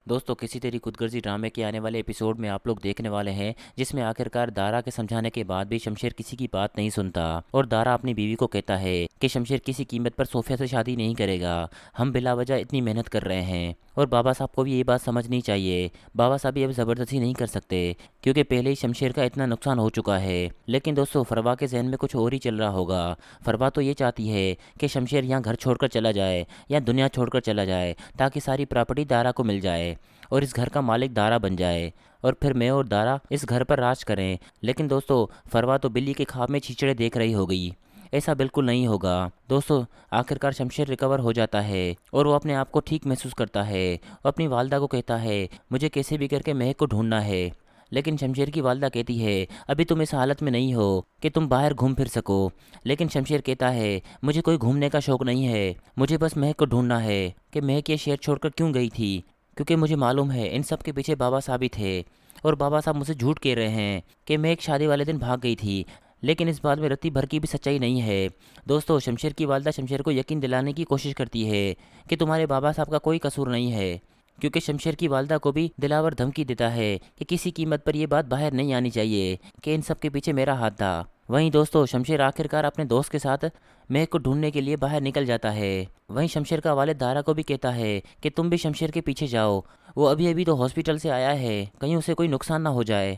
दोस्तों किसी तेरी खुदगर्जी ड्रामे के आने वाले एपिसोड में आप लोग देखने वाले हैं जिसमें आखिरकार दारा के समझाने के बाद भी शमशेर किसी की बात नहीं सुनता और दारा अपनी बीवी को कहता है कि शमशेर किसी कीमत पर सोफिया से शादी नहीं करेगा। हम बिला वजह इतनी मेहनत कर रहे हैं और बाबा साहब को भी ये बात समझनी चाहिए। बाबा साहब भी अब ज़बरदस्ती नहीं कर सकते क्योंकि पहले ही शमशेर का इतना नुकसान हो चुका है। लेकिन दोस्तों फरवा के जहन में कुछ और ही चल रहा होगा। फरवा तो ये चाहती है कि शमशेर यहाँ घर छोड़कर चला जाए या दुनिया छोड़कर चला जाए ताकि सारी प्रॉपर्टी दारा को मिल जाए और इस घर का मालिक दारा बन जाए और फिर मैं और दारा इस घर पर राज करें। लेकिन दोस्तों फरवा तो बिल्ली के ख्वाब में छींचड़े देख रही हो गई। ऐसा बिल्कुल नहीं होगा। दोस्तों आखिरकार शमशेर रिकवर हो जाता है और वो अपने आप को ठीक महसूस करता है और अपनी वालदा को कहता है मुझे कैसे भी करके महक को ढूंढना है। लेकिन शमशेर की वालदा कहती है अभी तुम इस हालत में नहीं हो कि तुम बाहर घूम फिर सको। लेकिन शमशेर कहता है मुझे कोई घूमने का शौक नहीं है, मुझे बस महक को ढूंढना है कि महक ये शहर छोड़कर क्यों गई थी, क्योंकि मुझे मालूम है इन सब के पीछे बाबा साहब ही थे और बाबा साहब मुझसे झूठ कह रहे हैं कि मैं एक शादी वाले दिन भाग गई थी। लेकिन इस बात में रत्ती भर की भी सच्चाई नहीं है। दोस्तों शमशेर की वालदा शमशेर को यकीन दिलाने की कोशिश करती है कि तुम्हारे बाबा साहब का कोई कसूर नहीं है, क्योंकि शमशेर की वालदा को भी दिलावर धमकी देता है कि किसी कीमत पर यह बात बाहर नहीं आनी चाहिए कि इन सब के पीछे मेरा हाथ था। वहीं दोस्तों शमशेर आखिरकार अपने दोस्त के साथ महक को ढूंढने के लिए बाहर निकल जाता है। वहीं शमशेर का वालिद दारा को भी कहता है कि तुम भी शमशेर के पीछे जाओ, वो अभी अभी तो हॉस्पिटल से आया है, कहीं उसे कोई नुकसान ना हो जाए।